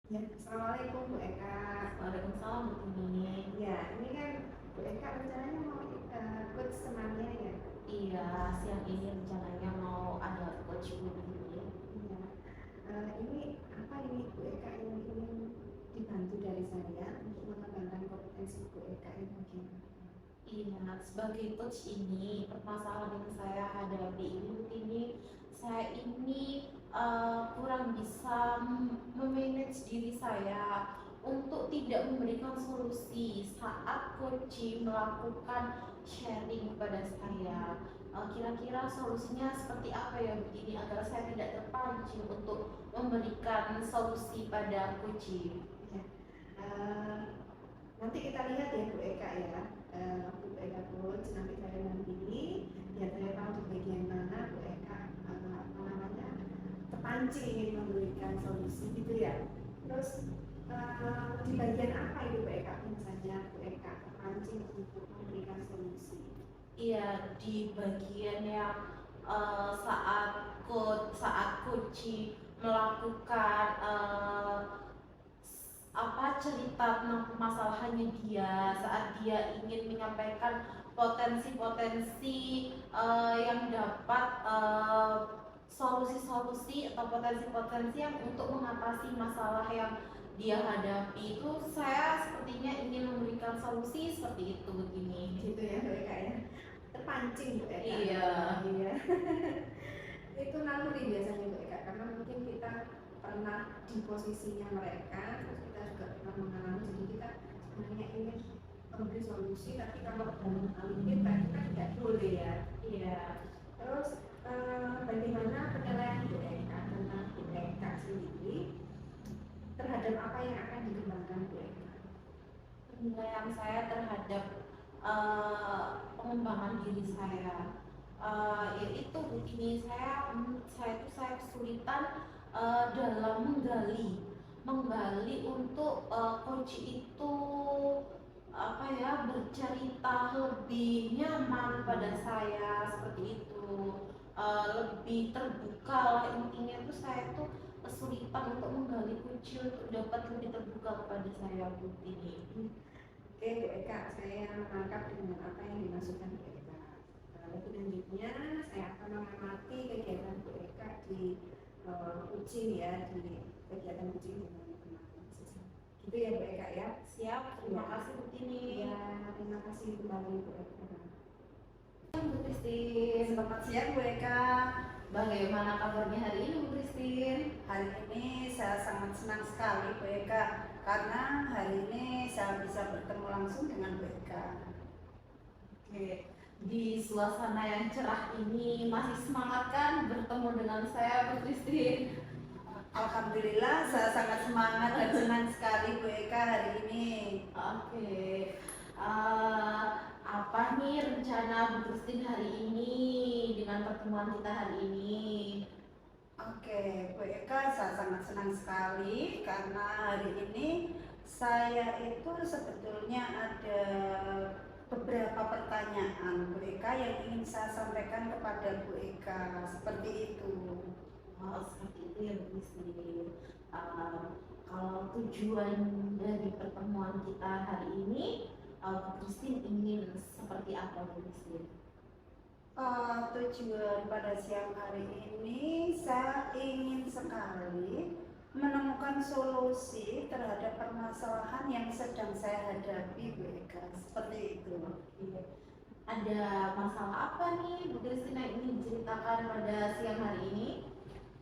Ya, Assalamualaikum Bu Eka. Waalaikumsalam Bu Tini. Ya, ini kan Bu Eka rencananya mau ikut senamnya ya. Iya, siang ini rencananya mau ada coach Bu Tini. Iya. Ini apa ini Bu Eka yang ingin dibantu dari saya untuk mengembangkan kompetensi Bu Eka ini bagaimana? Iya, sebagai coach ini permasalahan yang saya hadapi ini Bu Tini, saya ini kurang bisa memanage diri saya untuk tidak memberikan solusi saat coaching melakukan sharing kepada saya. Kira-kira solusinya seperti apa ya Bu Tini agar saya tidak terpancing untuk memberikan solusi pada coaching? Ya. Eh, Nanti kita lihat ya Bu Eka ya. Bu Eka coach nanti saya nampili. Ya saya tahu di bagian mana Bu Eka apa namanya terpancing ingin memberikan solusi gitu ya. Terus di bagian apa itu Bu Eka misalnya Bu Eka terpancing untuk memberikan solusi? Iya, di bagian yang saat coach melakukan cerita tentang permasalahannya dia saat dia ingin menyampaikan potensi-potensi yang dapat solusi-solusi atau potensi-potensi yang untuk mengatasi masalah yang dia hadapi itu saya sepertinya ingin memberikan solusi seperti itu begini. Gitu ya Bu Eka ya. Terpancing Bu Eka. Iya. Iya. Itu naluri biasanya Bu Eka karena mungkin kita pernah di posisinya mereka, terus kita juga pernah mengalami, jadi kita sebenarnya ingin memberi solusi, tapi kalau dalam hal kita tidak boleh ya. Iya. Terus bagaimana penilaian Bu Eka tentang Bu Eka sendiri terhadap apa yang akan dikembangkan Bu Eka? Penilaian saya terhadap pengembangan diri saya yaitu begini, saya kesulitan dalam menggali untuk coach itu bercerita lebih nyaman pada saya seperti itu, lebih terbuka lah intinya tuh saya tuh kesulitan untuk menggali kunci untuk dapat lebih terbuka kepada saya putih ini. Oke Bu Eka, saya menangkap dengan apa yang dimaksudkan Bu Eka. Lebih lanjutnya saya akan mengamati kegiatan Bu Eka di uji ya, di kegiatan uji dengan teman-teman siswa. Gitu ya Bu Eka ya. Siap, terima kasih Bu Tini. Ya, terima kasih kembali Bu Eka. Bu Christine, Selamat siang Bu Eka. bagaimana kabarnya hari ini Bu Christine? Hari ini saya sangat senang sekali Bu Eka karena hari ini saya bisa bertemu langsung dengan Bu Eka. Oke, di suasana yang cerah ini masih semangat kan bertemu dengan saya Bu Christine? Alhamdulillah saya sangat semangat dan senang sekali Bu Eka hari ini. Oke, apa nih rencana Bu Christine hari ini dengan pertemuan kita hari ini? Oke Bu Eka, saya sangat senang sekali karena hari ini saya itu sebetulnya ada beberapa pertanyaan Bu Eka yang ingin saya sampaikan kepada Bu Eka seperti itu. Oh, seperti itu ya Bu Christine. Kalau tujuan dari pertemuan kita hari ini, Bu Christine ingin seperti apa Bu Christine? Tujuan pada siang hari ini saya ingin sekali menemukan solusi terhadap permasalahan yang sedang saya hadapi Bu Eka, seperti itu. Ada masalah apa nih Bu Christine yang ingin diceritakan pada siang hari ini?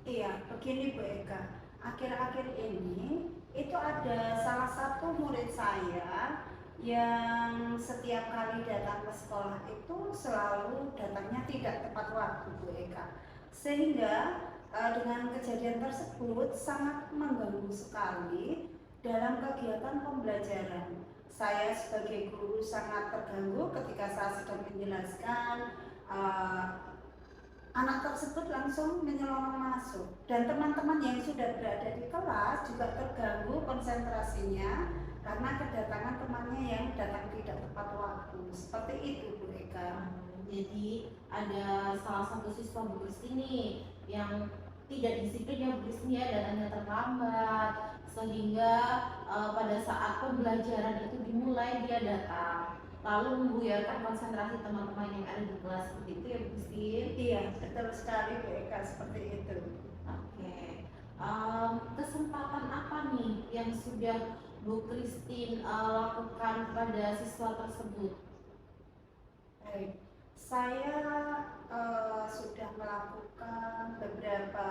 Iya, begini Bu Eka, akhir-akhir ini itu ada salah satu murid saya yang setiap kali datang ke sekolah itu selalu datangnya tidak tepat waktu Bu Eka, sehingga dengan kejadian tersebut sangat mengganggu sekali dalam kegiatan pembelajaran. Saya sebagai guru sangat terganggu ketika saya sedang menjelaskan, anak tersebut langsung menyelonong masuk, dan teman-teman yang sudah berada di kelas juga terganggu konsentrasinya karena kedatangan temannya yang datang tidak tepat waktu. Seperti itu Bu Eka. Jadi ada salah satu siswa Bu Christine yang tidak disiplinnya Bu Christine ya, datangnya terlambat sehingga pada saat pembelajaran itu dimulai dia datang lalu membuyarkan konsentrasi teman-teman yang ada di kelas, seperti itu ya Bu Christine? Iya, betul sekali Bu Eka, seperti itu. Oke. Kesempatan apa nih yang sudah Bu Christine lakukan pada siswa tersebut? Baik, saya sudah melakukan beberapa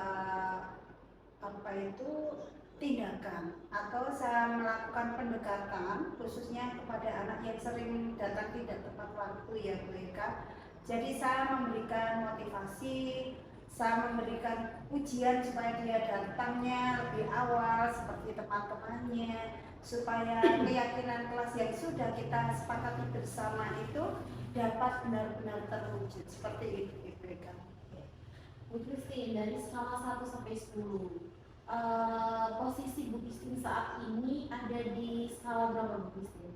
tindakan atau saya melakukan pendekatan khususnya kepada anak yang sering datang tidak tepat waktu ya Bu Eka. Jadi saya memberikan motivasi, saya memberikan ujian supaya dia datangnya lebih awal seperti teman-temannya, supaya keyakinan kelas yang sudah kita sepakati bersama itu dapat benar-benar terwujud seperti itu Ibu Eka. Bu Christine, dari skala 1 sampai 10, posisi Bu Christine saat ini ada di skala berapa Bu Christine?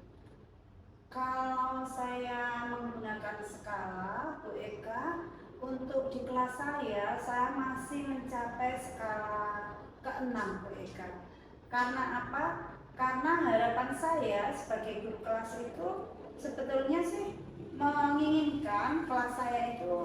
Kalau saya menggunakan skala Bu Eka, untuk di kelas saya masih mencapai skala ke-6 Bu Eka. Karena apa? Karena harapan saya sebagai guru kelas itu sebetulnya sih menginginkan kelas saya itu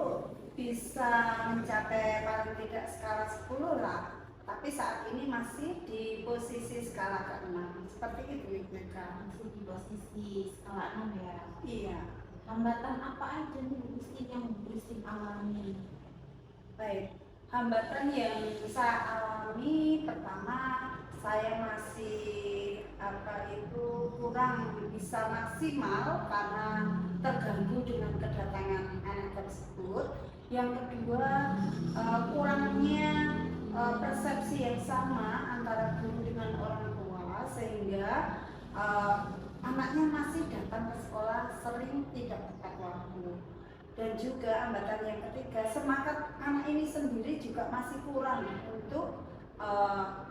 bisa mencapai paling tidak skala 10 lah. Tapi saat ini masih di posisi skala ke-6. Seperti itu Ibu Eka. Masih di posisi skala 6 ya? Iya. Hambatan apa aja nih Bu Christine yang Bu Christine alami? Baik, hambatan yang saya alami pertama, saya masih kurang bisa maksimal karena terganggu dengan kedatangan anak tersebut. Yang kedua, kurangnya persepsi yang sama antara guru dengan orang tua sehingga anaknya masih datang ke sekolah sering tidak tepat waktu. Dan juga hambatan yang ketiga, semangat anak ini sendiri juga masih kurang untuk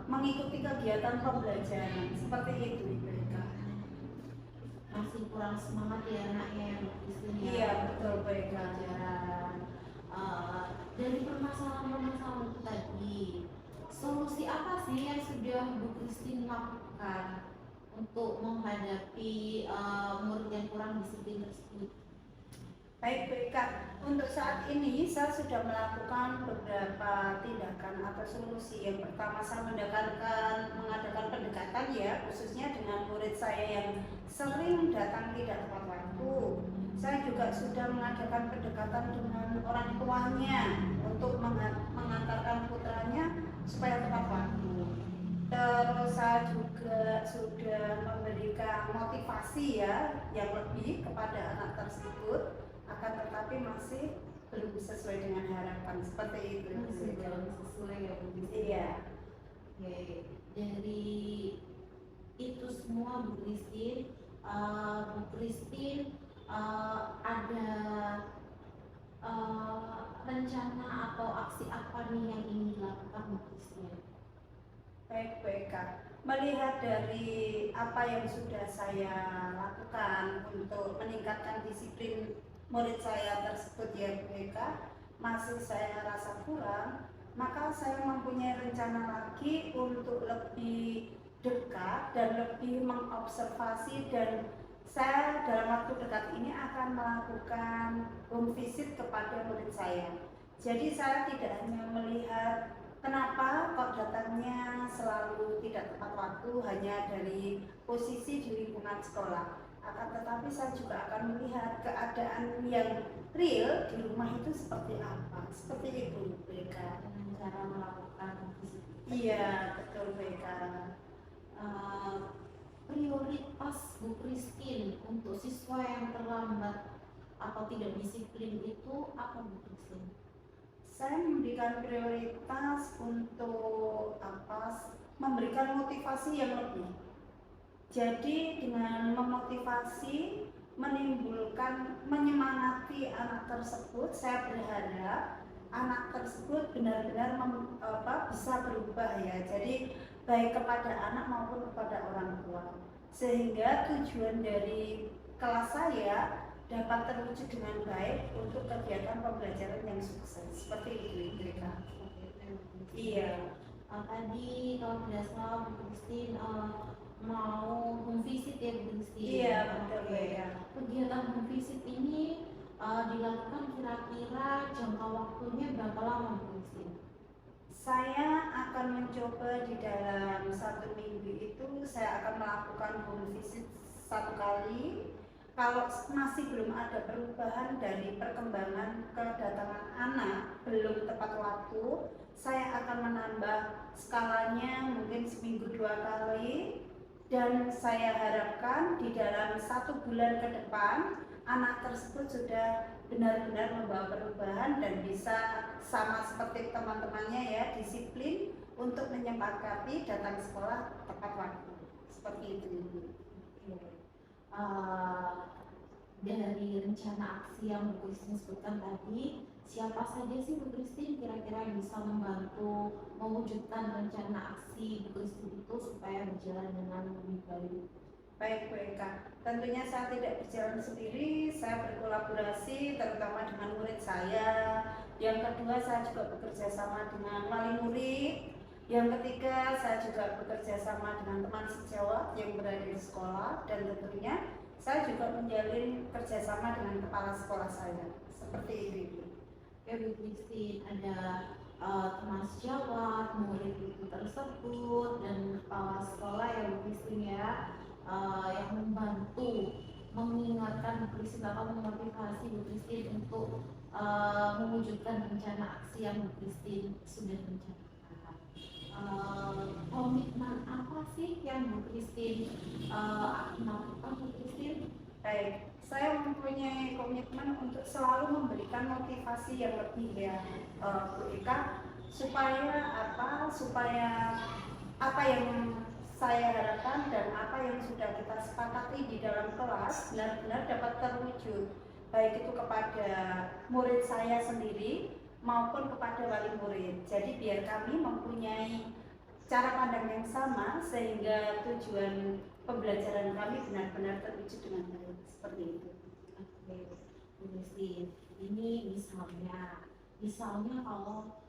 mengikuti kegiatan pembelajaran seperti itu Ibu Eka. Masih kurang semangat ya anaknya yang Bu Christine ya? Iya betul Bu Eka. Pelajaran. Dari permasalahan-permasalahan itu tadi, solusi apa sih yang sudah Bu Christine lakukan untuk menghadapi murid yang kurang disiplin tersebut? Baik Bu Eka, untuk saat ini saya sudah melakukan beberapa tindakan atau solusi. Yang pertama, saya mengadakan pendekatan ya, khususnya dengan murid saya yang sering datang tidak tepat waktu. Saya juga sudah mengadakan pendekatan dengan orang tuanya untuk mengantarkan putranya supaya tepat waktu. Terus saya juga sudah memberikan motivasi ya yang lebih kepada anak tersebut, akan tetapi masih belum sesuai dengan harapan seperti itu. Masih belum sesuai ya Bu Christine? Iya. Oke, dari itu semua Bu Christine, ada rencana atau aksi apa nih yang ingin dilakukan Bu Christine? Baik Bu Eka, melihat dari apa yang sudah saya lakukan untuk meningkatkan disiplin murid saya tersebut ya Bu Eka, masih saya rasa kurang, maka saya mempunyai rencana lagi untuk lebih dekat dan lebih mengobservasi, dan saya dalam waktu dekat ini akan melakukan home visit kepada murid saya. Jadi saya tidak hanya melihat kenapa kok datangnya selalu tidak tepat waktu hanya dari posisi di lingkungan sekolah, akan tetapi saya juga akan melihat keadaan yang real di rumah itu seperti apa. Seperti itu mereka Dengan cara melakukan visit. Iya betul mereka. Prioritas Bu Christine untuk siswa yang terlambat atau tidak disiplin itu apa Bu Christine? Saya memberikan prioritas untuk memberikan motivasi yang lebih. Jadi dengan memotivasi, menyemangati anak tersebut, saya berharap anak tersebut benar-benar bisa berubah ya. Jadi baik kepada anak maupun kepada orang tua, sehingga tujuan dari kelas saya dapat terwujud dengan baik untuk kegiatan pembelajaran yang sukses. Seperti itu mereka. Iya, Tadi kalau tidak salah Bu Christine mau home visit ya Bu Christine. iya betul Bu Oke. Eka. Kegiatan home visit ini dilakukan kira-kira jangka waktunya berapa lama Bu Christine? Saya akan mencoba di dalam 1 minggu itu saya akan melakukan home visit 1 kali. Kalau masih belum ada perubahan dari perkembangan kedatangan anak belum tepat waktu, saya akan menambah skalanya mungkin seminggu 2 kali. Dan saya harapkan di dalam 1 bulan ke depan anak tersebut sudah benar-benar membawa perubahan dan bisa sama seperti teman-temannya ya, disiplin untuk menyepakati datang sekolah tepat waktu. Seperti itu Ibu. Eh, dari rencana aksi yang Bu Christine sebutkan tadi, siapa saja sih Bu Christine kira-kira yang bisa membantu mewujudkan rencana aksi Bu Christine itu supaya berjalan dengan lebih baik? Baik Bu Eka, tentunya saya tidak berjalan sendiri, saya berkolaborasi terutama dengan murid saya. Yang kedua, saya juga bekerja sama dengan wali murid. Yang ketiga, saya juga bekerja sama dengan teman sejawat yang berada di sekolah. Dan tentunya saya juga menjalin kerjasama dengan kepala sekolah saya. Seperti itu. Ya Bu Christine, ada teman sejawat, murid itu tersebut, dan kepala sekolah ya Bu Christine ya, yang membantu mengingatkan Bu Christine atau memotivasi Bu Christine untuk mewujudkan rencana aksi yang Bu Christine sudah rencanakan. Komitmen apa sih yang Bu Christine lakukan Bu Christine? Baik, saya mempunyai komitmen untuk selalu memberikan motivasi yang lebih ya Bu Eka, supaya apa yang saya harapkan dan apa yang sudah kita sepakati di dalam kelas benar-benar dapat terwujud, baik itu kepada murid saya sendiri maupun kepada wali murid. Jadi biar kami mempunyai cara pandang yang sama sehingga tujuan pembelajaran kami benar-benar terwujud dengan baik. Seperti itu. Oke, Bu Christine, ini misalnya kalau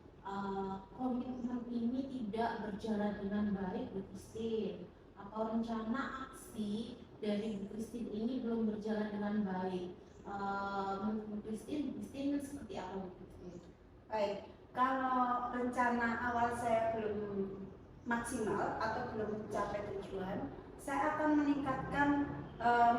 komitmen ini tidak berjalan dengan baik Bu Christine, atau rencana aksi dari Bu Christine ini belum berjalan dengan baik, menurut Bu Christine seperti apa Bu Christine? Baik, kalau rencana awal saya belum maksimal atau belum mencapai tujuan, saya akan meningkatkan,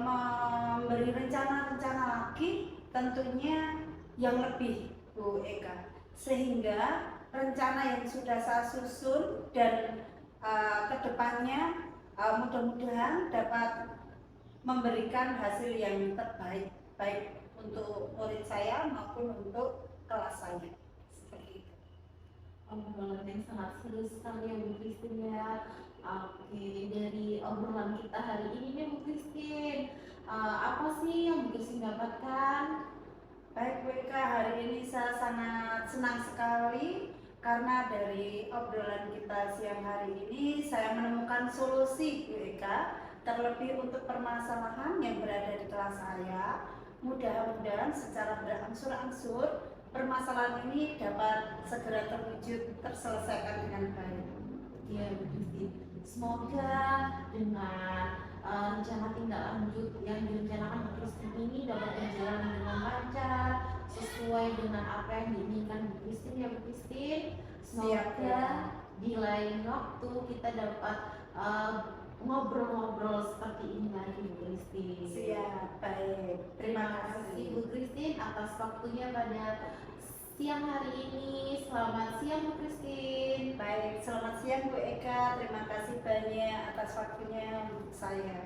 memberi rencana-rencana lagi tentunya yang lebih Bu Eka, sehingga rencana yang sudah saya susun dan kedepannya mudah-mudahan dapat memberikan hasil yang terbaik baik untuk murid saya maupun untuk kelas saya. Seperti itu. Obrolan yang sangat seru sekali ya Bu Christine ya. Oke, dari obrolan kita hari ini nih Bu Christine, apa sih yang Bu Christine dapatkan? Baik Bu Eka, hari ini saya sangat senang sekali karena dari obrolan kita siang hari ini saya menemukan solusi Bu Eka, terlebih untuk permasalahan yang berada di kelas saya. Mudah-mudahan secara berangsur-angsur permasalahan ini dapat segera terwujud terselesaikan dengan baik. Ya Bu Christine, semoga dengan rencana tindak lanjut yang direncanakan Bu Christine ini dapat berjalan dengan lancar sesuai dengan apa yang diinginkan Bu Christine ya Bu Christine. Semoga di lain waktu kita dapat ngobrol-ngobrol seperti ini lagi Bu Christine. Siap, baik. Terima kasih Bu Christine atas waktunya pada siang hari ini. Selamat siang Bu Christine. Baik, selamat siang Bu Eka. Terima kasih banyak atas waktunya untuk saya.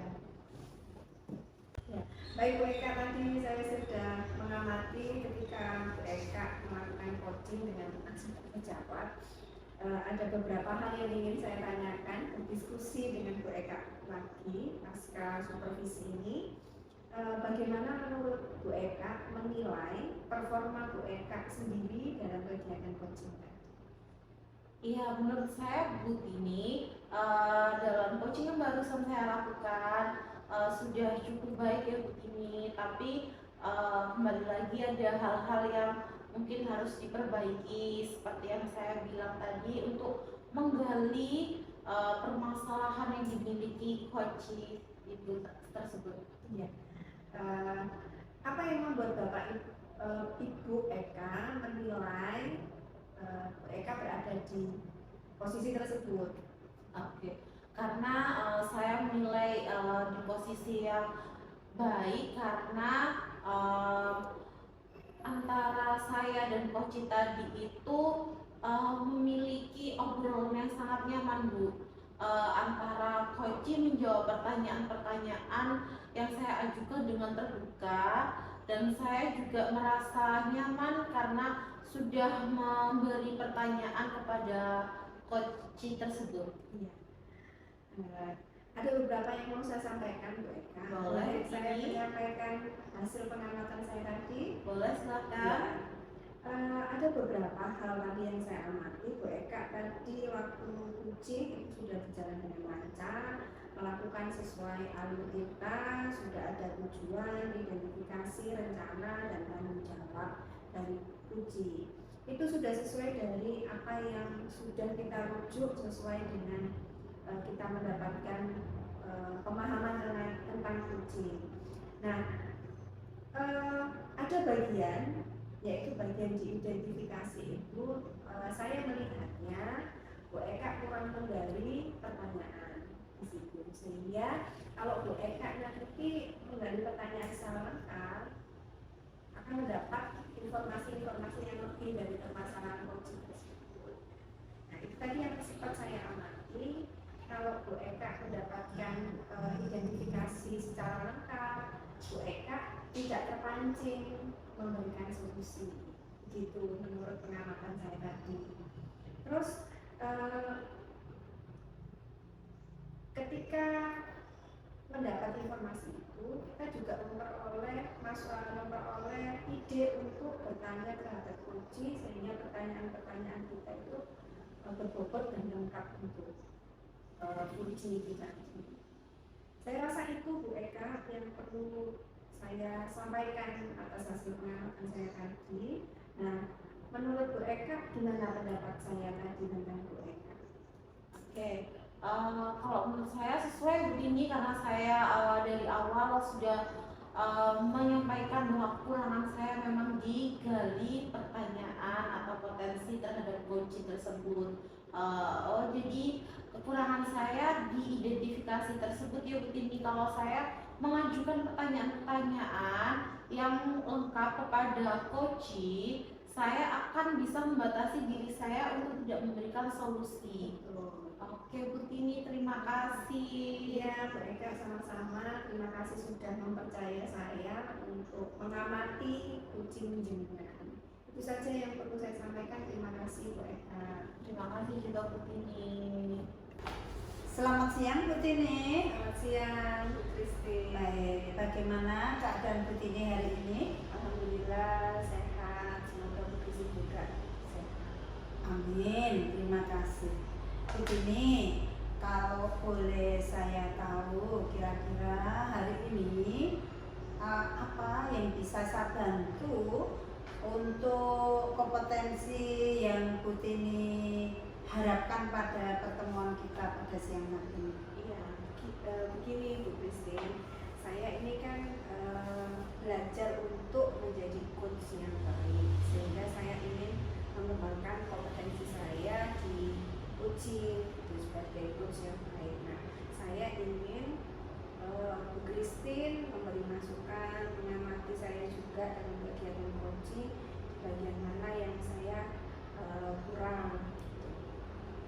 Ya, baik Bu Eka, tadi saya sudah mengamati ketika Bu Eka melakukan coaching dengan pejabat. Ada beberapa hal yang ingin saya tanyakan, berdiskusi dengan Bu Eka lagi pasca supervisi ini. Bagaimana menurut Bu Eka menilai performa Bu Eka sendiri dalam kegiatan coaching tadi? Iya, menurut saya Bu Tini, dalam coaching yang barusan saya lakukan sudah cukup baik ya Bu Tini. Tapi kembali lagi ada hal-hal yang mungkin harus diperbaiki seperti yang saya bilang tadi untuk menggali permasalahan yang dimiliki coach itu tersebut. Iya. Apa yang membuat Ibu Eka menilai Bu Eka berada di posisi tersebut? Oke, karena saya menilai di posisi yang baik karena antara saya dan Coach tadi itu memiliki obrolan yang sangat nyaman, Bu. Antara Coach menjawab pertanyaan-pertanyaan yang saya ajukan dengan terbuka, dan saya juga merasa nyaman karena sudah memberi pertanyaan kepada Coach tersebut. Iya. Ada beberapa yang mau saya sampaikan, Bu Eka. Boleh. Saya menyampaikan hasil pengamatan saya tadi. Boleh, silakan. Ada beberapa hal tadi yang saya amati, Bu Eka. Tadi waktu uji itu sudah berjalan dengan lancar, melakukan sesuai alur kita, sudah ada tujuan, identifikasi, rencana, dan tanggung jawab dari uji. Itu sudah sesuai dari apa yang sudah kita rujuk sesuai dengan kita mendapatkan pemahaman tentang uji. Nah, ada bagian, yaitu bagian diidentifikasi itu, saya melihatnya Bu Eka kurang menggali pertanyaan di situ, sehingga kalau Bu Eka nanti menggali pertanyaan secara lengkap akan mendapat informasi-informasi yang lebih dari permasalahan coaching tersebut. Nah, itu tadi yang sempat saya amati. Kalau Bu Eka mendapatkan identifikasi secara lengkap, Bu Eka tidak terpancing memberikan solusi, gitu menurut pengamatan saya tadi. Terus ketika mendapat informasi itu, kita juga memperoleh ide untuk bertanya terhadap uji, sehingga pertanyaan-pertanyaan kita itu berbobot dan lengkap untuk uji kita. Saya rasa itu, Bu Eka, yang perlu saya sampaikan atas hasil pengamatan saya tadi. Nah, menurut Bu Eka, gimana pendapat saya tadi tentang Bu Eka? Oke, kalau menurut saya sesuai begini karena saya dari awal sudah menyampaikan bahwa kekurangan saya memang digali pertanyaan atau potensi terhadap coach tersebut. Jadi kekurangan saya di identifikasi tersebut ya Bu Tini. Kalau saya mengajukan pertanyaan-pertanyaan yang lengkap kepada coach, saya akan bisa membatasi diri saya untuk tidak memberikan solusi. Oke Bu Tini, terima kasih. Iya, Bu Eka, sama-sama. Terima kasih sudah mempercaya saya untuk mengamati kucing jenengan. Itu saja yang perlu saya sampaikan. Terima kasih, Bu Eka. Terima kasih juga Bu Tini. Selamat siang Bu Tini. Selamat siang, Bu Kristi. Baik, bagaimana keadaan Bu Tini hari ini? Alhamdulillah sehat. Semoga Bu Kristi juga sehat. Amin, terima kasih. Bu Tini, kalau boleh saya tahu kira-kira hari ini apa yang bisa saya bantu untuk kompetensi yang Bu Tini harapkan pada pertemuan kita pada siang hari ini? Iya, begini Bu Kristi, saya ini kan belajar untuk menjadi coach yang baik, sehingga saya ingin mengembangkan kompetensi saya di coaching sebagai coach yang baik. Nah, saya ingin Bu Christine memberi masukan, mengamati saya juga dalam kegiatan coaching, bagian mana yang saya kurang.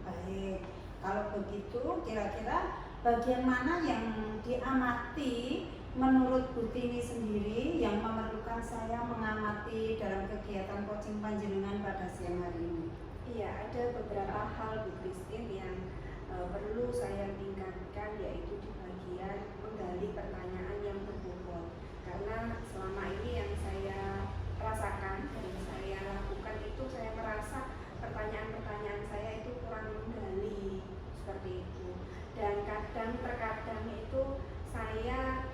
Baik, kalau begitu kira-kira bagian mana yang diamati menurut Bu Tini sendiri yang memerlukan saya mengamati dalam kegiatan coaching panjenengan pada siang hari ini? Iya, ada beberapa hal Bu Christine yang perlu saya tingkatkan, yaitu di bagian menggali pertanyaan yang berbobot. Karena selama ini yang saya rasakan dan saya lakukan itu, saya merasa pertanyaan-pertanyaan saya itu kurang menggali seperti itu. Dan terkadang itu saya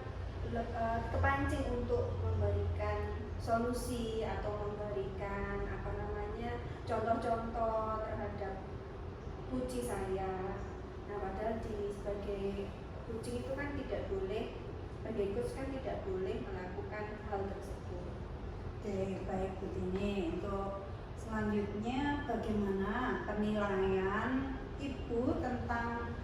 kepancing untuk memberikan solusi atau memberikan apa namanya contoh-contoh terhadap kucing saya. Nah, padahal sebagai kucing itu kan tidak boleh, sebagai coach kan tidak boleh melakukan hal tersebut. Oke, baik Bu Tini. Untuk selanjutnya bagaimana penilaian Ibu tentang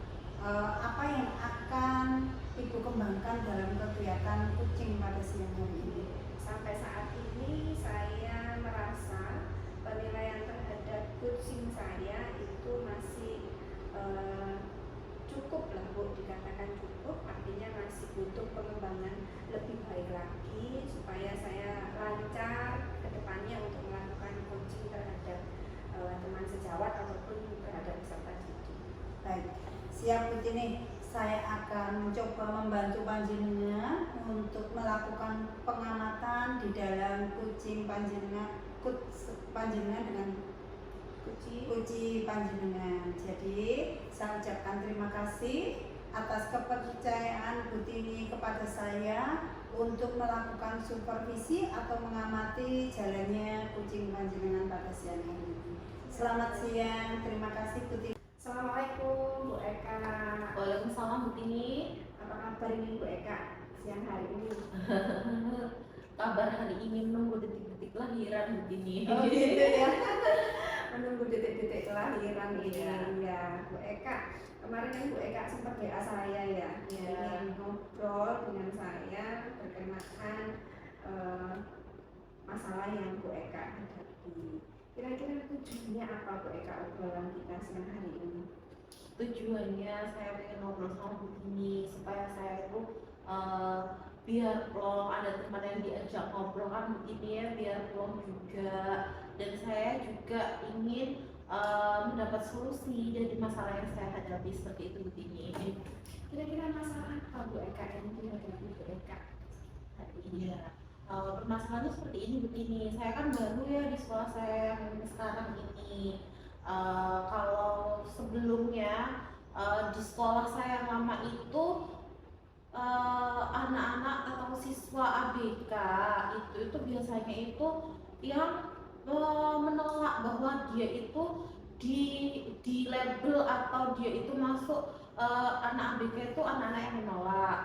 apa yang akan Ibu kembangkan dalam kegiatan kucing pada siang hari ini? Sampai saat ini saya merasa penilaian terhadap kucing saya itu masih cukup lah Bu, dikatakan cukup, artinya masih butuh pengembangan lebih baik lagi supaya saya lancar ke depannya untuk melakukan coaching terhadap teman sejawat ataupun terhadap peserta didik. Baik, siap Bu Tini. Saya akan mencoba membantu panjenengan untuk melakukan pengamatan di dalam kucing panjenengan dengan kucing panjenengan. Jadi saya ucapkan terima kasih atas kepercayaan Bu Tini kepada saya untuk melakukan supervisi atau mengamati jalannya kucing panjenengan pada siang hari ini. Selamat siang, terima kasih Bu Tini. Assalamualaikum Bu Eka. Waalaikumsalam Bu Tini. Apa kabar ini Bu Eka siang hari ini? Kabar hari ini menunggu detik-detik lahiran Bu Tini. Oh gitu ya. Menunggu detik-detik kelahiran ini. Iya. Ya Bu Eka, kemarin kan Bu Eka sempat WA saya ya, Iya. ingin ngobrol dengan saya berkenaan masalah yang Bu Eka hadapi. Kira-kira tujuannya apa Bu Eka obrolan kita siang hari ini? Tujuannya saya pengen ngobrol sama Bu Tini supaya saya itu biar plong, ada teman yang diajak ngobrol kan Bu Tini ya, biar plong juga, dan saya juga ingin mendapat solusi dari masalah yang saya hadapi seperti itu Bu Tini. Kira-kira masalah apa Bu Eka yang dihadapi Bu Eka hari ini? Iya. Permasalahannya seperti ini Bu Tini, saya kan baru ya di sekolah saya yang sekarang ini. Kalau sebelumnya di sekolah saya yang lama itu anak-anak atau siswa ABK itu biasanya itu yang menolak bahwa dia itu di label atau dia itu masuk anak ABK itu anak-anak yang menolak.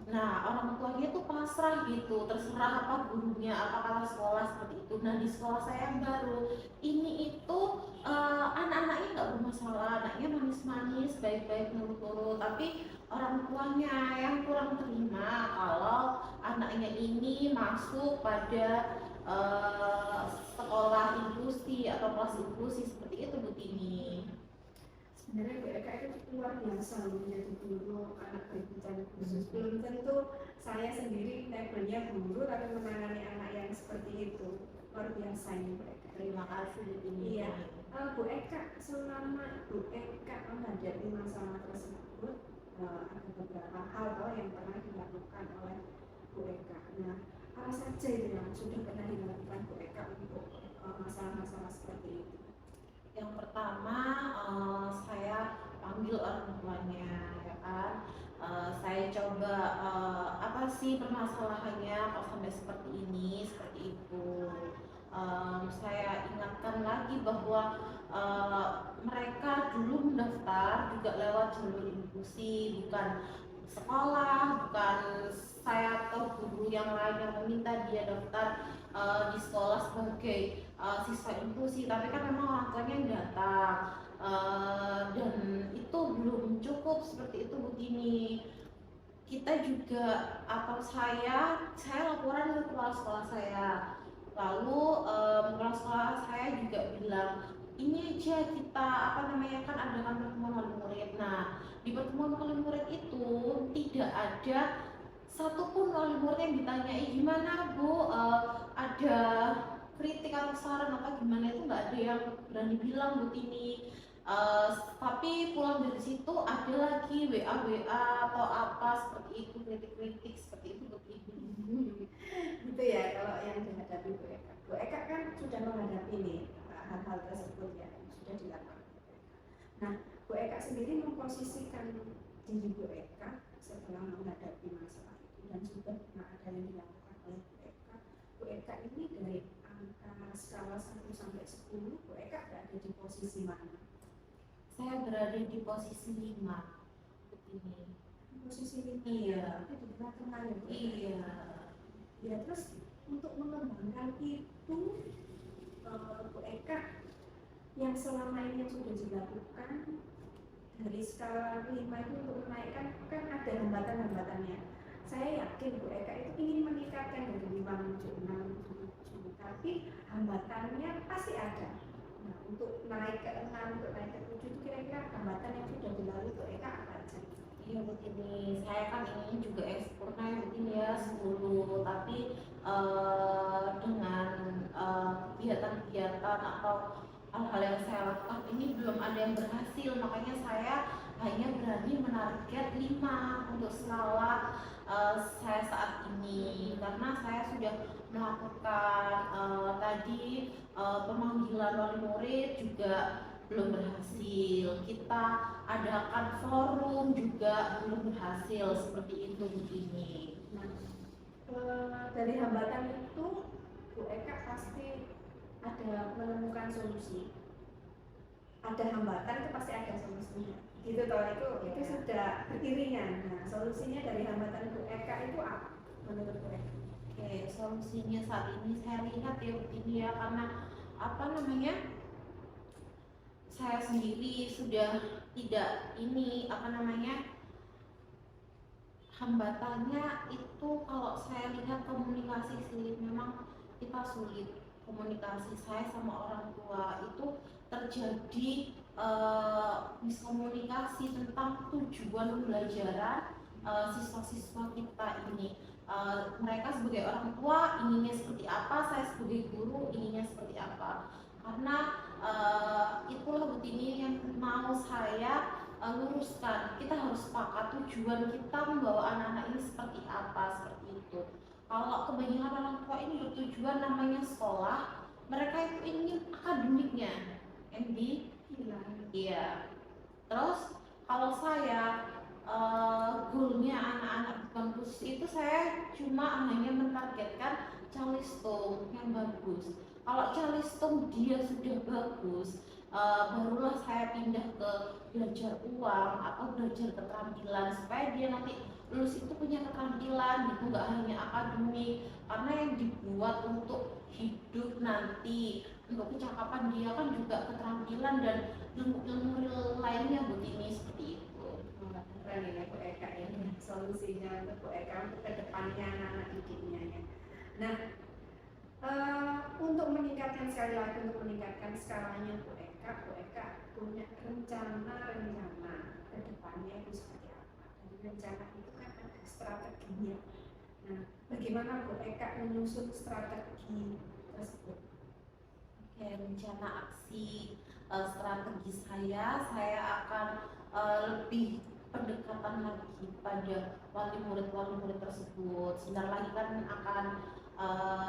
Nah, orang tuanya tuh pasrah gitu, terserah apa gurunya, apa kata sekolah seperti itu. Nah, di sekolah saya yang baru ini itu anak-anaknya nggak bermasalah, anaknya manis-manis, baik-baik, nurut-nurut. Tapi orang tuanya yang kurang terima kalau anaknya ini masuk pada sekolah inklusi atau kelas inklusi seperti itu Bu Tini. Sebenarnya Bu Eka itu luar biasa menjadi guru anak berkebutuhan khusus. Belum tentu saya sendiri labelnya guru tapi menangani anak yang seperti itu. Luar biasa ini Bu Eka. Terima kasih Bu Tini. Iya. Bu Eka, selama Bu Eka menghadapi masalah tersebut, ada beberapa hal yang pernah dilakukan oleh Bu Eka. Nah, apa saja itu yang sudah pernah dilakukan Bu Eka untuk masalah-masalah seperti itu? Yang pertama saya panggil orang tuanya ya kan. Saya coba apa sih permasalahannya kok sampai seperti ini, seperti itu. Saya ingatkan lagi bahwa mereka dulu mendaftar juga lewat jalur inklusi, bukan sekolah, bukan saya atau guru yang lain yang meminta dia daftar di sekolah sebagai siswa inklusi, tapi kan memang orang tuanya yang datang, dan itu belum cukup seperti itu Bu Tini. Kita juga atau saya laporan ke kepala sekolah saya, lalu kepala sekolah saya juga bilang ini aja kita apa namanya kan adakan pertemuan wali murid. Nah, di pertemuan wali murid itu tidak ada satupun wali murid yang ditanyai gimana Bu, ada kritik atau saran apa gimana, itu nggak ada yang berani bilang Bu Tini. Tapi pulang dari situ ada lagi WA atau apa seperti itu, kritik seperti itu Bu Tini. Gitu ya kalau yang dihadapi Bu Eka. Bu Eka kan sudah menghadapi nih hal-hal tersebut ya yang sudah dilakukan Bu Eka. Nah, Bu Eka sendiri memposisikan diri Bu Eka setelah menghadapi masalah itu dan juga pernah ada yang dilakukan oleh Bu Eka. Bu Eka Eka ini dari angka skala 1 sampai 10, Bu Eka berada di posisi mana? Saya berada di posisi 5 ini. Posisi 5. Iya. Itu di tengah-tengah ya, Bu? Iya. Ya, terus untuk mengembangkan itu Bu Eka yang selama ini yang sudah dilakukan dari skala 5 itu untuk menaikkan kan ada hambatan-hambatannya. Saya yakin Bu Eka itu ingin meningkatkan dari 5 menuju 6 menuju 7, tapi hambatannya pasti ada. Nah, untuk naik ke 6, untuk naik ke 7 itu kira-kira hambatan yang sudah dilalui Bu Eka apa aja? Iya begini, saya kan ini juga sempurna ya begini ya 10, tapi dengan kegiatan-kegiatan atau hal-hal yang saya lakukan ini belum ada yang berhasil, makanya saya hanya berani menarget 5 untuk skala saya saat ini, karena saya sudah melakukan tadi pemanggilan wali murid juga belum berhasil, kita adakan forum juga belum berhasil, seperti itu begini. Nah, dari hambatan itu Bu Eka pasti ada menemukan solusi. Ada hambatan itu pasti ada solusinya. Gitu toh, itu sudah beriringan. Nah, solusinya dari hambatan Bu Eka itu apa menurut Bu Eka? Oke, solusinya saat ini saya lihat ya begini ya, karena apa namanya, saya sendiri sudah tidak ini apa namanya, hambatannya itu kalau saya lihat komunikasi sih, memang kita sulit komunikasi. Saya sama orang tua itu terjadi miskomunikasi tentang tujuan pembelajaran siswa-siswa kita ini. Mereka sebagai orang tua inginnya seperti apa, saya sebagai guru inginnya seperti apa, karena itulah begini yang mau saya luruskan. Kita harus sepakat tujuan kita membawa anak-anak ini seperti apa, seperti itu. Kalau kebanyakan orang tua ini bertujuan namanya sekolah, mereka itu ingin akademiknya, MD. Iya. Terus kalau saya goalnya anak-anak bukan khusus itu, saya cuma hanya mentargetkan calistung yang bagus. Kalau calistung dia sudah bagus, barulah saya pindah ke belajar uang atau belajar keterampilan, supaya dia nanti lulus itu punya keterampilan gitu, nggak hanya akademik, karena yang dibuat untuk hidup nanti, untuk kecakapan dia kan juga keterampilan dan ilmu-ilmu lainnya Bu Tini, seperti itu. Keren ya Bu Eka ini solusinya untuk Bu Eka untuk kedepannya anak-anak didiknya ya. Nah, untuk meningkatkan, sekali lagi untuk meningkatkan skalanya Bu Eka punya rencana ke depannya itu seperti apa? Dan rencana itu kan ada strateginya. Nah, bagaimana Bu Eka menyusun strategi tersebut? Oke, rencana aksi strategi saya akan lebih pendekatan lagi pada wali murid tersebut. Sebentar lagi kan akan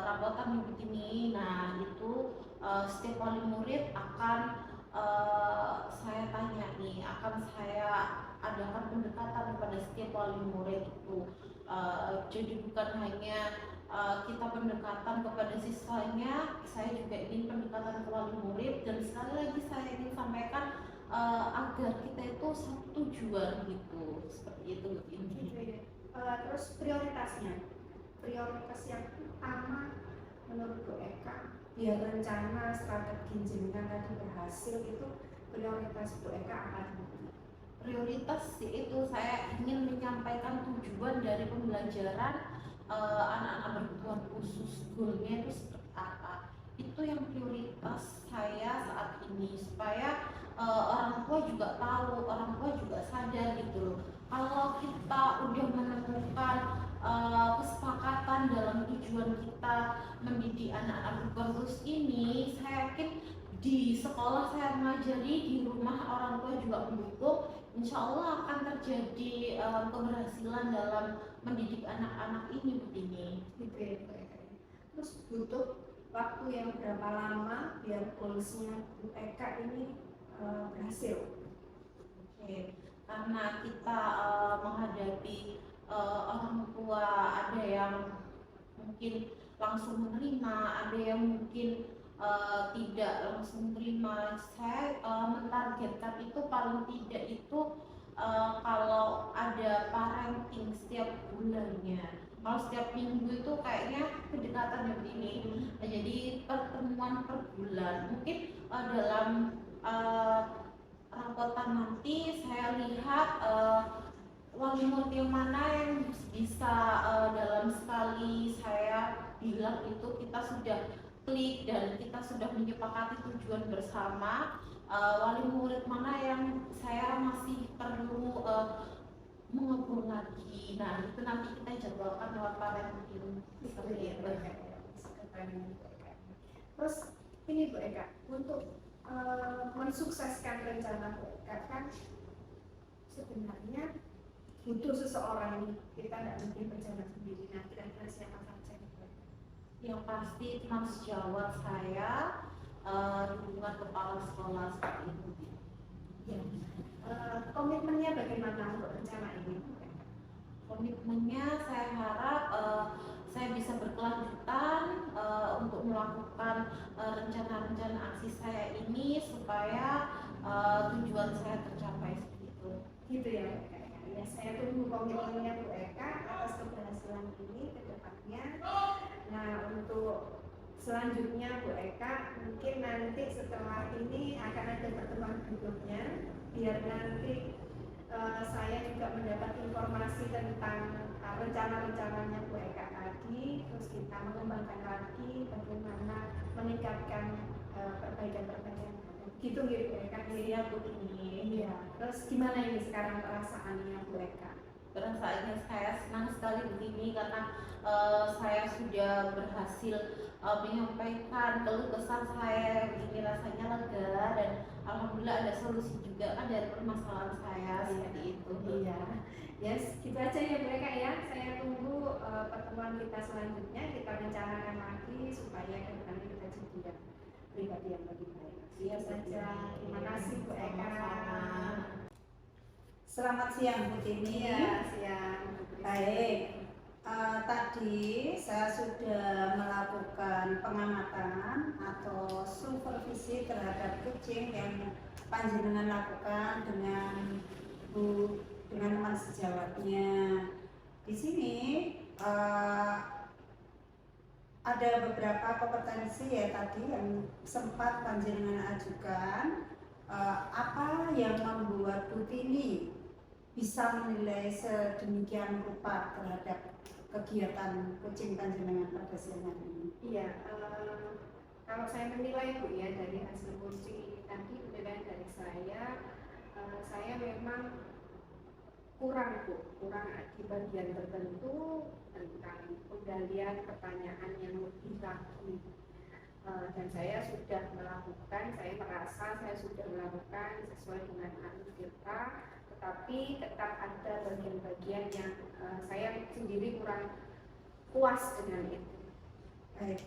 rapotan minggu ini. Nah itu setiap wali murid akan saya tanya nih, akan saya adakan pendekatan kepada setiap wali murid itu. Jadi bukan hanya kita pendekatan kepada siswanya, saya juga ingin pendekatan ke wali murid, dan sekali lagi saya ingin sampaikan agar kita itu satu tujuan gitu, seperti itu intinya. Terus prioritas yang utama menurut Bu Eka biar rencana strategi jenengan tadi berhasil, itu prioritas Bu Eka apa? Prioritas itu saya ingin menyampaikan tujuan dari pembelajaran anak-anak berkebutuhan khusus, goalnya itu seperti apa, itu yang prioritas saya saat ini, supaya orang tua juga tahu, orang tua juga sadar gitu loh. Kalau kita udah menemukan kesepakatan dalam tujuan kita mendidik anak-anak berkebutuhan khusus ini, saya yakin di sekolah saya mengajari, di rumah orang tua juga mendukung, insya Allah akan terjadi keberhasilan dalam mendidik anak-anak ini begini. Terus butuh waktu yang berapa lama biar goalsnya Bu Eka ini berhasil? Oke, karena kita menghadapi orang tua, ada yang mungkin langsung menerima, ada yang mungkin tidak langsung menerima. Saya mentargetkan itu paling tidak itu kalau ada parenting setiap bulannya. Kalau setiap minggu itu kayaknya kedekatan begini. Nah, jadi pertemuan per bulan. Mungkin dalam rapotan nanti saya lihat wali murid yang mana yang bisa dalam sekali saya bilang itu kita sudah klik dan kita sudah menyepakati tujuan bersama. Wali murid mana yang saya masih perlu mengobrol lagi. Nah, itu nanti kita jadwalkan lewat parenting seperti itu. Terus ini Bu Eka, untuk mensukseskan rencana Bu Eka kan sebenarnya butuh seseorang nih, kita nggak mungkin berjalan sendiri. Nah, kira-kira siapa saja Bu Eka? Yang pasti teman sejawat saya, dukungan kepala sekolah seperti itu. Ya. Komitmennya bagaimana untuk rencana ini? Komitmennya saya harap saya bisa berkelanjutan untuk melakukan rencana-rencana aksi saya ini supaya tujuan saya tercapai seperti itu. Gitu ya Bu Eka. Ya, saya tunggu komitmennya Bu Eka atas keberhasilan ini ke depannya. Nah, untuk selanjutnya Bu Eka, mungkin nanti setelah ini akan ada pertemuan berikutnya, biar nanti saya juga mendapat informasi tentang rencana-rencananya Bu Eka tadi, terus kita mengembangkan lagi bagaimana meningkatkan perbaikan-perbaikan gitu Bu Eka. Iya Bu ini. Iya. Terus gimana ini sekarang perasaannya Bu Eka? Perasaannya saya senang sekali begini karena saya sudah berhasil menyampaikan keluh kesah saya begini, rasanya lega dan alhamdulillah ada solusi juga kan dari permasalahan saya seperti itu. Iya. Yes, gitu aja ya Bu Eka ya. Saya tunggu pertemuan kita selanjutnya, kita rencanakan lagi supaya ke depannya kita jadi pribadi yang lebih baik. Iya saja. Terima kasih Bu Eka. Selamat siang Bu Tini. Iya, siang. Baik, tadi saya sudah melakukan pengamatan atau supervisi terhadap kucing yang panjenengan lakukan dengan teman sejawatnya. Di sini ada beberapa kompetensi ya tadi yang sempat panjenengan ajukan. Apa yang membuat Bu Tini bisa menilai sedemikian rupa terhadap kegiatan kucing panjenengan pada siang hari ini? Iya, kalau saya menilai Bu ya dari hasil kucing ini tadi, penilaian dari saya memang kurang di bagian tertentu tentang penggalian pertanyaan yang lebih lagi. Dan saya merasa saya sudah melakukan sesuai dengan alur kita, tetapi tetap ada bagian-bagian yang saya sendiri kurang puas dengan itu. Baik,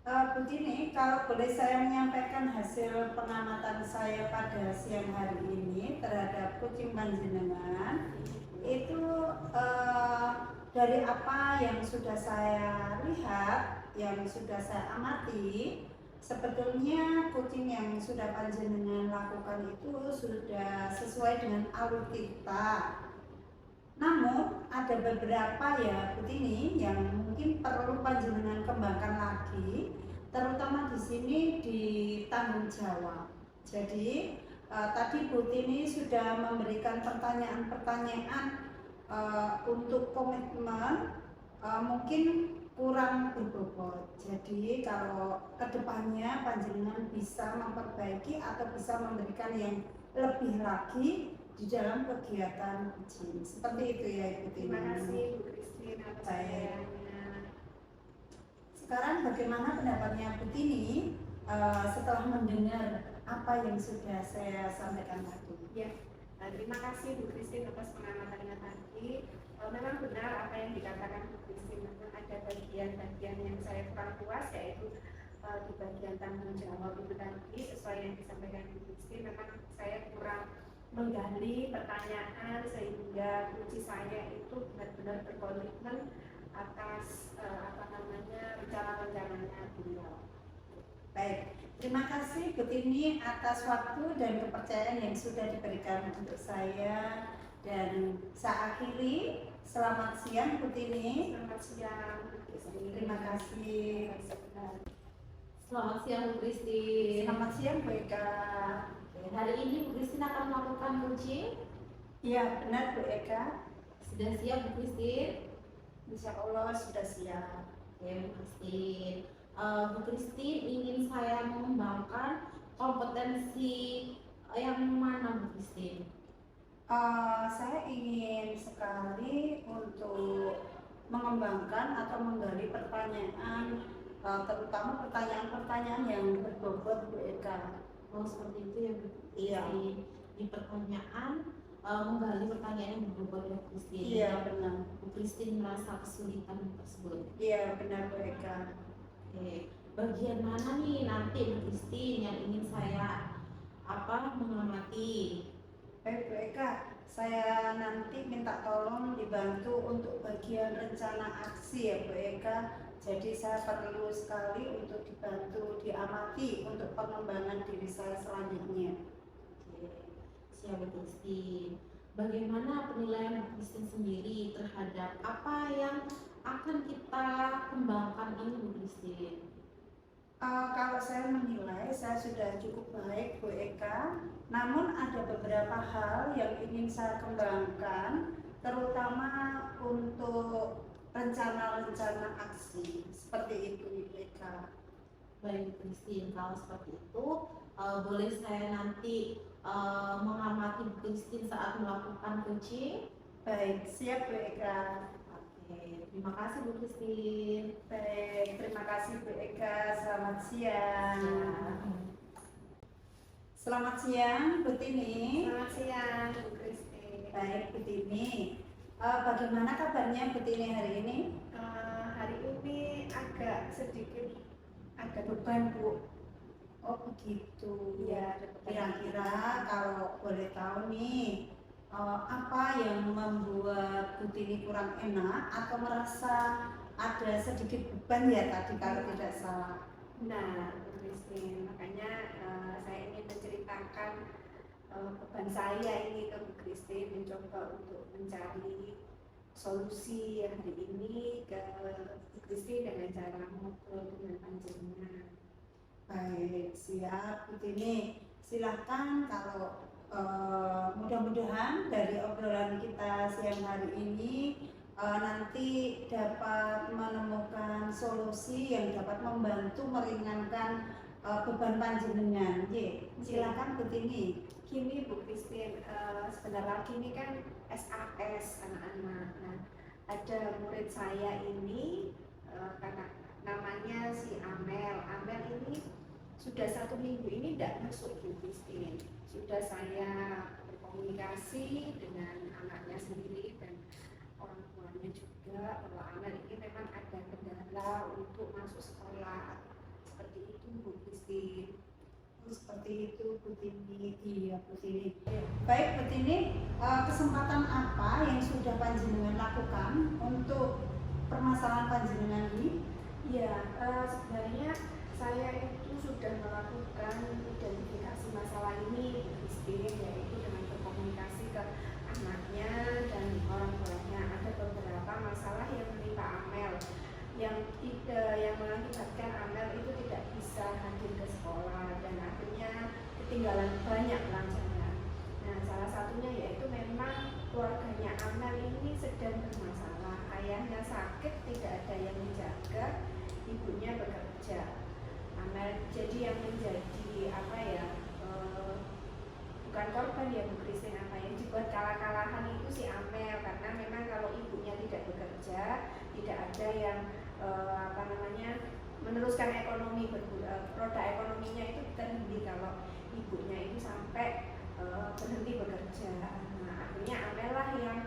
Bu Tini, kalau boleh saya menyampaikan hasil pengamatan saya pada siang hari ini terhadap kucing panjenengan, itu dari apa yang sudah saya lihat, yang sudah saya amati, sebetulnya kucing yang sudah panjenengan lakukan itu sudah sesuai dengan alur kita. Namun ada beberapa ya Bu Tini yang mungkin perlu panjenengan kembangkan lagi, terutama di sini di tanggung jawab. Jadi tadi Bu Tini sudah memberikan pertanyaan-pertanyaan untuk komitmen, mungkin kurang berbobot. Jadi kalau kedepannya panjenengan bisa memperbaiki atau bisa memberikan yang lebih lagi di dalam kegiatan kucing. Seperti itu ya Ibu Tini. Terima kasih Bu Christine atas pertanyaannya. Sekarang bagaimana pendapatnya Bu Tini setelah mendengar apa yang sudah saya sampaikan tadi? Ya, terima kasih Bu Christine atas pengamatannya tadi. Memang benar apa yang dikatakan Bu Christine, memang ada bagian-bagian yang saya kurang puas, yaitu di bagian tanggung jawab itu tadi. Sesuai yang disampaikan Bu Christine, memang saya kurang menggali pertanyaan sehingga kunci saya itu benar-benar berkomitmen atas rencana-rencananya beliau. Baik, terima kasih Bu Tini atas waktu dan kepercayaan yang sudah diberikan untuk saya. Dan saya akhiri, selamat siang Bu Tini. Selamat siang. Terima kasih. Selamat siang Bu Christine. Selamat siang Bu Eka. Oke, hari ini Bu Christine akan melakukan coaching. Iya benar Bu Eka. Sudah siap Bu Christine? Insya Allah sudah siap. Oke Bu Christine. Bu Christine ingin saya mengembangkan kompetensi yang mana Bu Christine? Saya ingin sekali untuk mengembangkan atau menggali pertanyaan, terutama pertanyaan-pertanyaan yang berbobot Bu Eka. Oh seperti itu ya Bu Iya. Christine. Di pertanyaan, menggali pertanyaan yang berbobot ya Bu Christine. Iya benar. Bu Christine merasa kesulitan tersebut. Iya benar Bu Eka. Oke, bagian mana nih nanti Bu Christine yang ingin saya mengamati? Baik Bu Eka, saya nanti minta tolong dibantu untuk bagian rencana aksi ya Bu Eka. Jadi saya perlu sekali untuk dibantu, diamati untuk pengembangan diri saya selanjutnya. Oke, siap Bu Christine. Bagaimana penilaian Bu Christine sendiri terhadap apa yang akan kita kembangkan ini Bu Christine? Kalau saya menilai saya sudah cukup baik Bu Eka, namun ada beberapa hal yang ingin saya kembangkan, terutama untuk rencana-rencana aksi seperti itu Bu Eka. Baik Bu Christine, kalau seperti itu boleh saya nanti mengamati Bu Christine saat melakukan coaching? Baik, siap Bu Eka. Oke, terima kasih Bu Christine. Baik, terima kasih Bu Eka. Selamat siang. Selamat siang Bu Tini. Selamat siang Bu Christine. Baik Bu Tini. Bagaimana kabarnya Bu Tini hari ini? Hari ini sedikit agak Beban Bu. Oh begitu. ya ada Kira-kira kalau boleh tahu nih, apa yang membuat Bu Tini kurang enak atau merasa ada sedikit beban ya tadi kalau tidak salah? Nah, Bu Christine, makanya saya ingin menceritakan beban saya ini ke Bu Christine, mencoba untuk mencari solusi hari ini ke Bu Christine dengan cara ngobrol dengan panjenengan. Baik, siap Bu Tini. Silahkan kalau mudah-mudahan dari obrolan kita siang hari ini nanti dapat menemukan solusi yang dapat membantu meringankan beban panjenengan. Silakan Bu Tini. Gini Bu Christine, sebentar lagi ini kan SAS anak-anak. Nah, ada murid saya ini karena namanya si Amel. Amel ini sudah 1 minggu ini tidak masuk Bu Christine. Sudah saya berkomunikasi dengan anaknya sendiri dan orang tuanya juga bahwa Amel ini memang ada kendala untuk masuk sekolah. Seperti itu Bu Christine. Seperti itu Bu Tini. Iya Bu Tini. Baik Bu Tini, kesempatan apa yang sudah panjenengan lakukan untuk permasalahan panjenengan ini? Ya, sebenarnya saya itu sudah melakukan identifikasi masalah ini Bu Christine, yaitu dengan berkomunikasi ke anaknya dan orang tuanya. Ada beberapa masalah yang menimpa Amel yang mengakibatkan Amel itu tidak bisa hadir ke sekolah dan akhirnya ketinggalan banyak pelajaran. Nah, salah satunya yaitu memang keluarganya Amel ini sedang bermasalah. Ayahnya sakit, tidak ada yang menjaga, ibunya bekerja. Amel jadi yang menjadi bukan korban ya Bu Christine, yang dibuat kalah-kalahan itu si Amel, karena memang kalau ibunya tidak bekerja, tidak ada yang meneruskan ekonomi, roda ekonominya itu terhenti kalau ibunya itu sampai berhenti bekerja. Nah, akhirnya Amel lah yang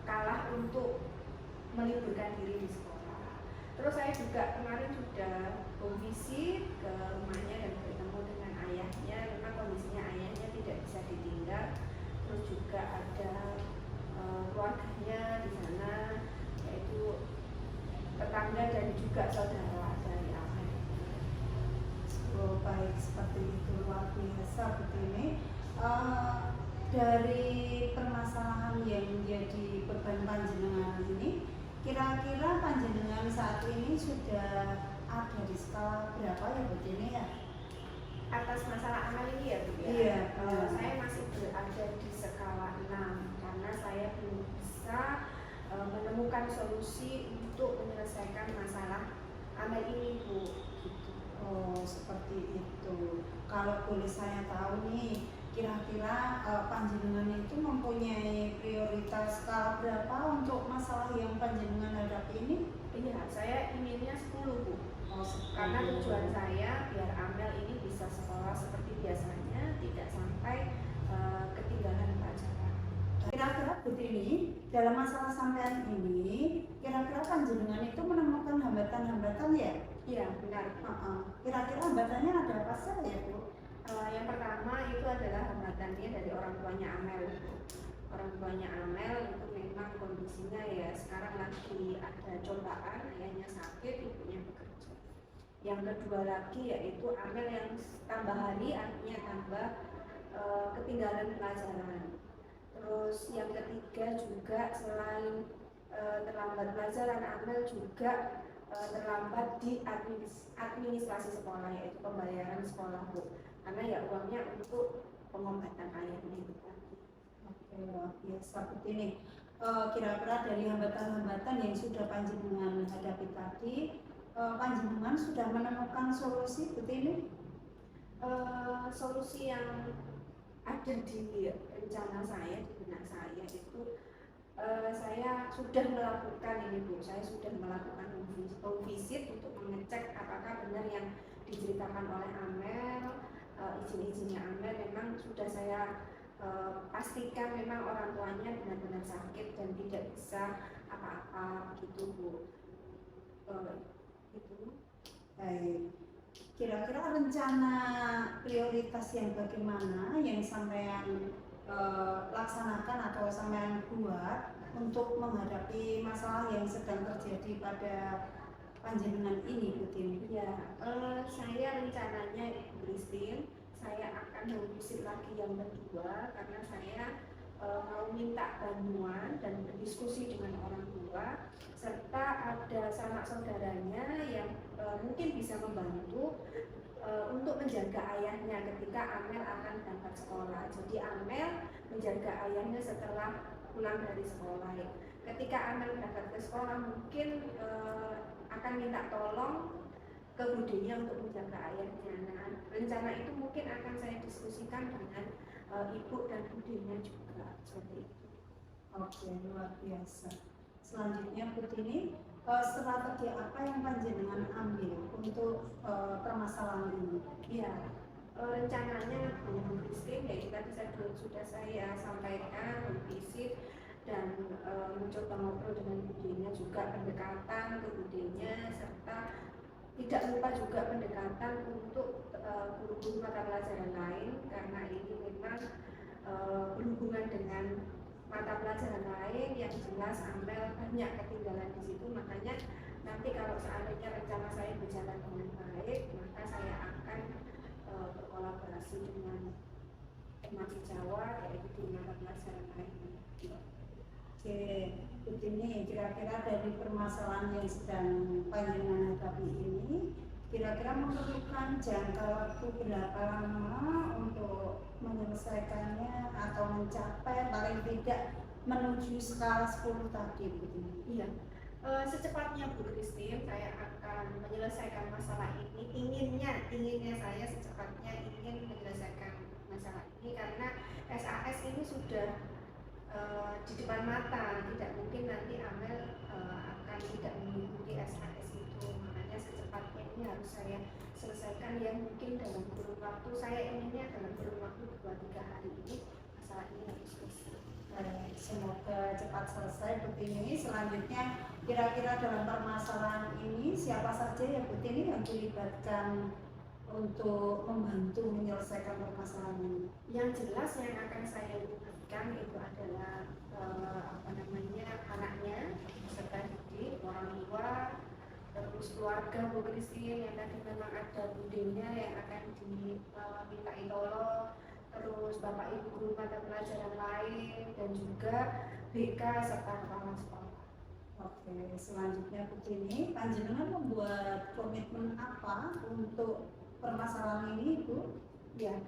kalah untuk meliburkan diri di sekolah. Terus saya juga kemarin sudah visit ke rumahnya dan bertemu dengan ayahnya. Memang kondisinya ayahnya tidak bisa ditinggal. Terus juga ada keluarganya di sana, yaitu tetangga dan juga saudara dari Amel. Oh, baik, seperti itu, luar biasa begini. Dari permasalahan yang menjadi beban panjenengan ini, kira-kira panjenengan saat ini sudah ada di skala berapa ya Bu Tini ya? Atas masalah Amel ini ya Bu ya? Iya. Saya masih berada di skala 6 karena saya belum bisa menemukan solusi untuk menyelesaikan masalah Amel ini Bu. Gitu. Oh, seperti itu. Kalau boleh saya tahu nih, kira-kira panjenengan itu mempunyai prioritas skala berapa untuk masalah yang panjenengan hadapi ini? Iya, saya inginnya 10 Bu. Oh, Karena tujuan saya biar Amel ini bisa sekolah seperti biasanya, tidak sampai ketinggalan pelajaran. Kira-kira Bu Tini, dalam masalah sampean ini, kira-kira panjenengan itu menemukan hambatan-hambatan ya? Iya, benar. Kira-kira hambatannya ada apa saja ya Bu? Yang pertama itu adalah hambatannya dari orang tuanya Amel. Orang tuanya Amel itu memang kondisinya ya sekarang lagi ada cobaan, ayahnya sakit, ibunya bekerja. Yang kedua lagi yaitu Amel yang tambah hari artinya tambah ketinggalan pelajaran. Terus yang ketiga juga selain terlambat pelajaran, Amel juga terlambat di administrasi sekolah, yaitu pembayaran sekolah Bu. Karena ya uangnya untuk pengobatan ayahnya itu tadi. Oke, luar biasa Bu Tini. Kira-kira dari hambatan-hambatan yang sudah panjenengan hadapi tadi, panjenengan sudah menemukan solusi Bu Tini? Solusi yang ada di rencana saya, di benak saya itu saya sudah melakukan ini Bu, saya sudah melakukan home visit untuk mengecek apakah benar yang diceritakan oleh Amel, izin-izinnya Amel memang sudah saya pastikan memang orang tuanya benar-benar sakit dan tidak bisa apa-apa gitu Bu. Itu. Baik. Kira-kira rencana prioritas yang bagaimana yang sampean laksanakan atau sampean buat untuk menghadapi masalah yang sedang terjadi pada panjenengan ini Bu Tini? Ya, saya rencananya Bu Christine, saya akan visit lagi yang kedua karena saya mau minta bantuan dan berdiskusi dengan orang tua serta ada sanak saudaranya yang mungkin bisa membantu untuk menjaga ayahnya ketika Amel akan berangkat sekolah. Jadi Amel menjaga ayahnya setelah pulang dari sekolah. Ketika Amel berangkat ke sekolah mungkin akan minta tolong ke budenya untuk menjaga ayahnya. Nah, rencana itu mungkin akan saya diskusikan dengan ibu dan budenya juga seperti itu. Oke, luar biasa. Selanjutnya Bu Tini, strategi apa yang panjenengan ambil untuk permasalahan ini? Ya, rencananya Bu Christine ya tadi sudah saya sampaikan visit dan mencoba ngobrol dengan budenya juga pendekatan ke budenya serta tidak lupa juga pendekatan untuk guru-guru mata pelajaran lain karena ini memang berhubungan dengan mata pelajaran lain yang jelas Amel banyak ketinggalan di situ, makanya nanti kalau seandainya rencana saya berjalan dengan baik maka saya akan berkolaborasi dengan Masjid Jawa yaitu di mata pelajaran lain. Oke, Bu Tini, kira-kira dari permasalahan yang sedang panjenengan hadapi ini, kira-kira memerlukan jangka waktu berapa lama untuk menyelesaikannya atau mencapai paling tidak menuju skala 10 tadi Bu Tini? Iya, secepatnya Bu Christine saya akan menyelesaikan masalah ini. Inginnya saya secepatnya ingin menyelesaikan masalah ini karena SAS ini sudah di depan mata, tidak mungkin nanti Amel akan tidak mengikuti SAS itu, makanya secepatnya ini harus saya selesaikan yang mungkin dalam kurun waktu, saya inginnya dalam kurun waktu 2-3 hari ini masalah ini harus selesai. Semoga cepat selesai Bu Tini. Selanjutnya kira-kira dalam permasalahan ini siapa saja ya Bu Tini yang dilibatkan untuk membantu menyelesaikan permasalahan ini? Yang jelas yang akan saya libatkan itu adalah apa namanya, anaknya serta didik, orang tua, terus keluarga Bu Christine yang tadi memang ada budenya yang akan dimintai tolong, terus Bapak Ibu guru mata pelajaran lain, dan juga BK serta kepala sekolah. Oke, selanjutnya begini, panjenengan membuat komitmen apa untuk permasalahan ini, Bu? Ya,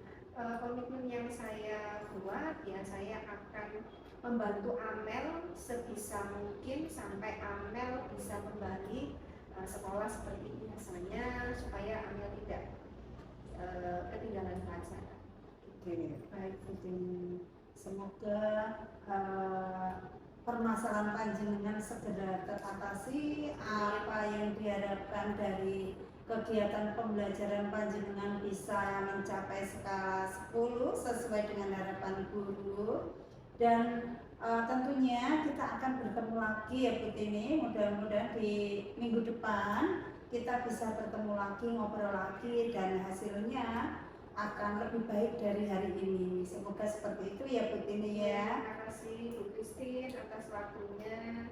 komitmen yang saya buat ya, saya akan membantu Amel sebisa mungkin sampai Amel bisa kembali sekolah seperti biasanya, supaya Amel tidak ketinggalan pelajaran. Oke, baik, begini. Semoga permasalahan panjenengan segera teratasi. Apa yang diharapkan dari kegiatan pembelajaran panjenengan bisa mencapai skala 10 sesuai dengan harapan guru. Dan tentunya kita akan bertemu lagi ya Bu Tini. Mudah-mudahan di minggu depan kita bisa bertemu lagi, ngobrol lagi, dan hasilnya akan lebih baik dari hari ini. Semoga seperti itu ya Bu Tini ya. Terima kasih Bu Christine atas waktunya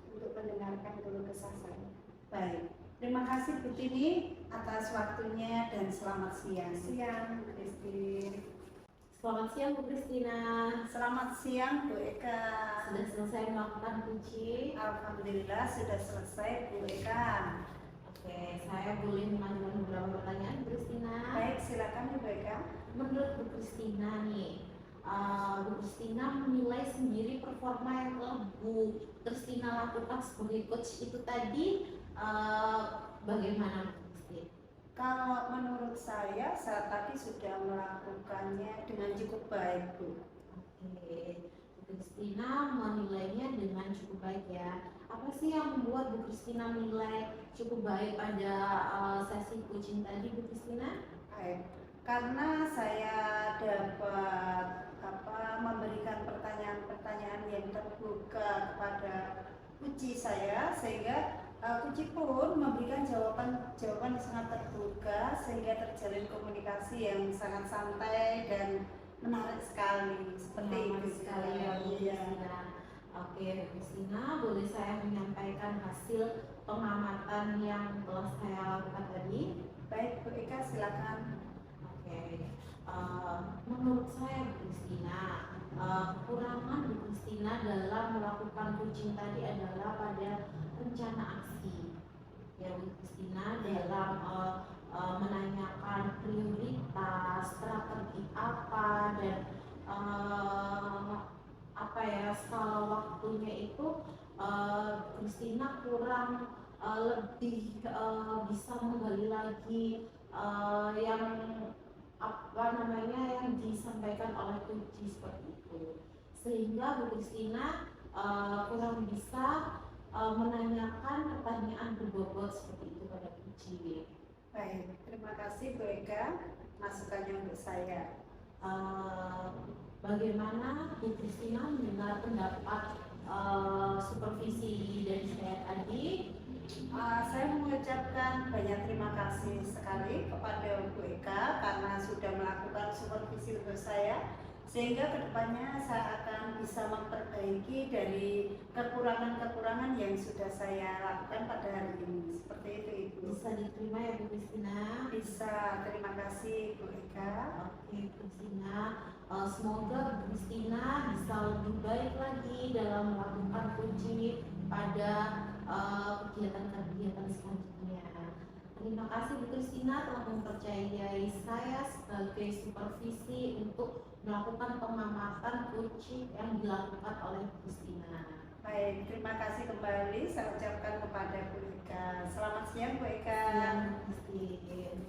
untuk mendengarkan keluh kesah saya. Baik, terima kasih Bu Tini atas waktunya dan selamat siang. Siang Bu Christine. Selamat siang Bu Christina. Selamat siang Bu Eka. Sudah selesai melakukan kunci? Alhamdulillah sudah selesai Bu Eka. Oke, saya boleh mengajukan beberapa pertanyaan Bu Christina. Baik, silakan Bu Eka. Menurut Bu Christina nih, Bu Christina menilai sendiri performa yang telah Bu Christina lakukan sebagai coach itu tadi bagaimana Bu Christina? Kalau menurut saya saat tadi sudah melakukannya dengan cukup baik Bu. Oke, Bu Christina menilainya dengan cukup baik ya. Apa sih yang membuat Bu Christina menilai cukup baik pada sesi coaching tadi Bu Christina? Baik, karena saya dapat memberikan pertanyaan-pertanyaan yang terbuka kepada uji saya, sehingga uji pun memberikan jawaban yang sangat terbuka, sehingga terjalin komunikasi yang sangat santai dan menarik sekali. Seperti itu sekali ya Bu Christina. Oke Bu Christina, boleh saya menyampaikan hasil pengamatan yang telah saya lakukan tadi? Baik Bu Eka, silakan. Oke, menurut saya Bu Christina, kekurangan Bu Christina dalam melakukan coaching tadi adalah pada rencana aksi. Ya Bu Christina, dalam menanyakan prioritas, strategi apa, dan skala waktunya itu Christina kurang lebih bisa menggali lagi yang yang disampaikan oleh kunci seperti itu, sehingga Bu Christina kurang bisa menanyakan pertanyaan berbobot seperti itu pada kunci. Baik, terima kasih Bu Eka masukannya untuk saya. Bagaimana Bu Christina mendengar pendapat supervisi dari saya tadi? Saya mengucapkan banyak terima kasih sekali kepada Bu Eka karena sudah melakukan supervisi untuk saya, sehingga kedepannya saya akan bisa memperbaiki dari kekurangan-kekurangan yang sudah saya lakukan pada hari ini. Seperti itu Ibu. Bisa diterima ya Bu Christina? Bisa, terima kasih Bu Eka. Oke Bu Christina, semoga Bu Christina bisa lebih baik lagi dalam melakukan kunci pada kegiatan-kegiatan selanjutnya. Terima kasih Bu Christina telah mempercayai saya sebagai supervisi untuk melakukan pengamatan kunci yang dilakukan oleh Bu Christina. Baik, terima kasih kembali saya ucapkan kepada Bu Eka. Selamat siang Bu Eka. Siang Bu Christine.